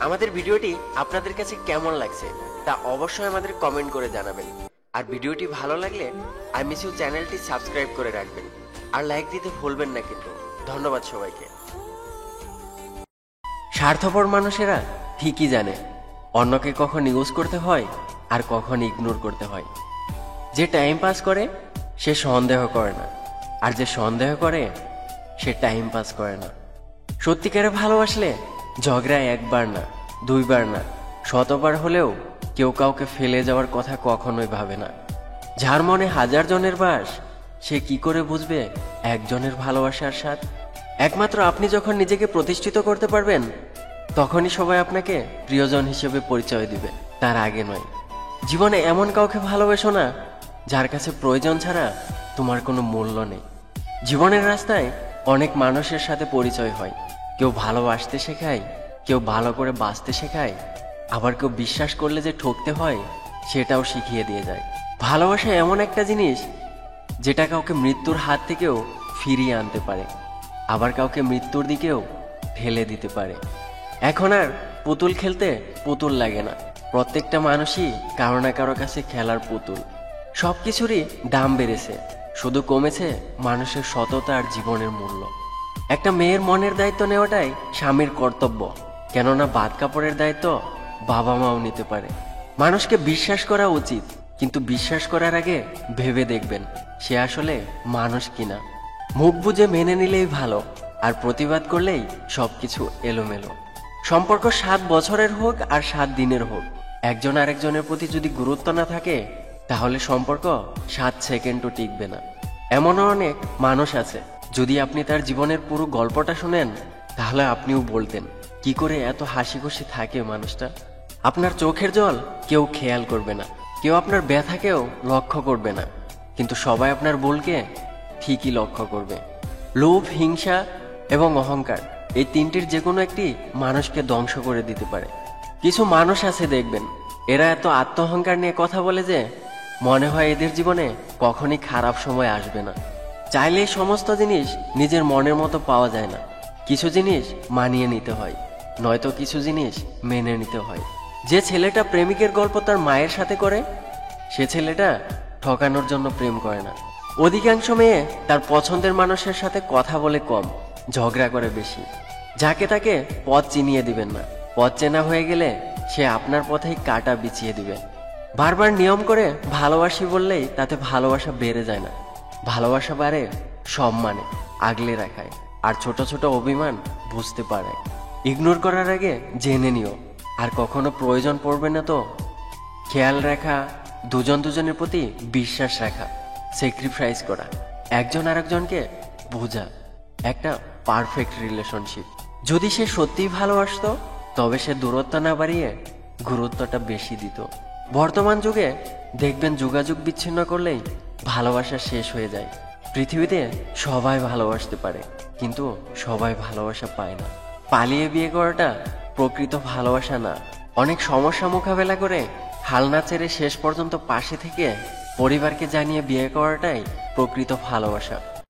আমাদের ভিডিওটি আপনাদের কাছে কেমন লাগছে তা অবশ্যই আমাদের কমেন্ট করে জানাবেন। আর ভিডিওটি ভালো লাগলে আই মিস ইউ চ্যানেলটি সাবস্ক্রাইব করে রাখবেন আর লাইক দিতে ভুলবেন না কিন্তু। ধন্যবাদ সবাইকে। স্বার্থপর মানুষেরা ঠিকই জানে অন্যকে কখন ইউজ করতে হয় আর কখন ইগনোর করতে হয়। যে টাইম পাস করে সে সন্দেহ করে না, আর যে সন্দেহ করে সে টাইম পাস করে না। সত্যিকারে ভালোবাসলে ঝগড়া একবার না, দুইবার না, শতবার হলেও কেউ কাউকে ফেলে যাওয়ার কথা কখনোই ভাবে না। যার মনে হাজার জনের বাস, সে কি করে বুঝবে একজনের ভালোবাসার স্বাদ? একমাত্র আপনি যখন নিজেকে প্রতিষ্ঠিত করতে পারবেন তখনই সবাই আপনাকে প্রিয়জন হিসেবে পরিচয় দিবে, তার আগে নয়। জীবনে এমন কাউকে ভালোবেসো না যার কাছে প্রয়োজন ছাড়া তোমার কোনো মূল্য নেই। জীবনের রাস্তায় অনেক মানুষের সাথে পরিচয় হয়। কেউ ভালোবাসতে শেখায়, কেউ ভালো করে বাঁচতে শেখায়, আবার কেউ বিশ্বাস করলে যে ঠকতে হয় সেটাও শিখিয়ে দিয়ে যায়। ভালোবাসা এমন একটা জিনিস যেটা কাউকে মৃত্যুর হাত থেকেও ফিরিয়ে আনতে পারে, আবার কাউকে মৃত্যুর দিকেও ঠেলে দিতে পারে। এখন আর পুতুল খেলতে পুতুল লাগে না। প্রত্যেকটা মানুষই কারো না কারো কাছে খেলার পুতুল। সবকিছুরই দাম বেড়েছে, শুধু কমেছে মানুষের সততা আর জীবনের মূল্য। একটা মেয়ের মনের দায়িত্ব নেওয়াটাই স্বামীর কর্তব্য, কেননা বাদ কাপড়ের দায়িত্ব বাবা মাও নিতে পারে। মানুষকে বিশ্বাস করা উচিত, কিন্তু বিশ্বাস করার আগে ভেবে দেখবেন সে আসলে মানুষ কিনা। মুখ বুঝে মেনে নিলেই ভালো, আর প্রতিবাদ করলেই সবকিছু এলোমেলো। সম্পর্ক 7 বছরের হোক আর 7 দিনের হোক, একজন আরেকজনের প্রতি যদি গুরুত্ব না থাকে তাহলে সম্পর্ক 7 সেকেন্ডও টিকবে না। এমনও অনেক মানুষ আছে, যদি আপনি তার জীবনের পুরো গল্পটা শুনেন তাহলে আপনিও বলতেন কি করে এত হাসি খুশি থাকে মানুষটা। আপনার চোখের জল কেউ খেয়াল করবে না, কেউ আপনার ব্যথাকেও লক্ষ্য করবে না, কিন্তু সবাই আপনার ভুলকে ঠিকই লক্ষ্য করবে। লোভ, হিংসা এবং অহংকার, এই তিনটির যে কোনো একটি মানুষকে ধ্বংস করে দিতে পারে। কিছু মানুষ আছে দেখবেন, এরা এত আত্মহংকার নিয়ে কথা বলে যে মনে হয় এদের জীবনে কখনই খারাপ সময় আসবে না। চাইলে সমস্ত জিনিস নিজের মনের মতো পাওয়া যায় না। কিছু জিনিস মানিয়ে নিতে হয়, নয়তো কিছু জিনিস মেনে নিতে হয়। যে ছেলেটা প্রেমিকের গল্প তার মায়ের সাথে করে, সে ছেলেটা ঠকানোর জন্য প্রেম করে না। অধিকাংশ মেয়ে তার পছন্দের মানুষের সাথে কথা বলে কম, ঝগড়া করে বেশি। যাকে তাকে পথ চিনিয়ে দিবেন না, পথ চেনা হয়ে গেলে সে আপনার পথেই কাঁটা বিছিয়ে দিবে। বারবার নিয়ম করে ভালোবাসি বললেই তাতে ভালোবাসা বেড়ে যায় না। ভালোবাসা বাড়ে সম্মানে, আগলে রাখায়, আর ছোট ছোট অভিমান বুঝতে পারে। ইগনোর করার আগে জেনে নিও, আর কখনো প্রয়োজন পড়বে না তো খেয়াল রাখা, দুজনের প্রতি বিশ্বাস রাখা, স্যাক্রিফাইস করা, একজন আরেকজনকে বোঝা, একটা পারফেক্ট রিলেশনশিপ। যদি সে সত্যিই ভালোবাসতো তবে সে দূরত্ব না বাড়িয়ে গুরুত্বটা বেশি দিত। বর্তমান যুগে দেখবেন যোগাযোগ বিচ্ছিন্ন করলেই ভালোবাসা শেষ হয়ে যায়। পৃথিবীতে সবাই ভালোবাসতে পারে, কিন্তু সবাই ভালোবাসা পায় না। পালিয়ে বিয়ে করাটা প্রকৃত ভালোবাসা না। অনেক সমস্যা মোকাবেলা করে হাল না ছেড়ে শেষ পর্যন্ত পাশে থেকে পরিবারকে জানিয়ে বিয়ে করাটাই প্রকৃত ভালোবাসা।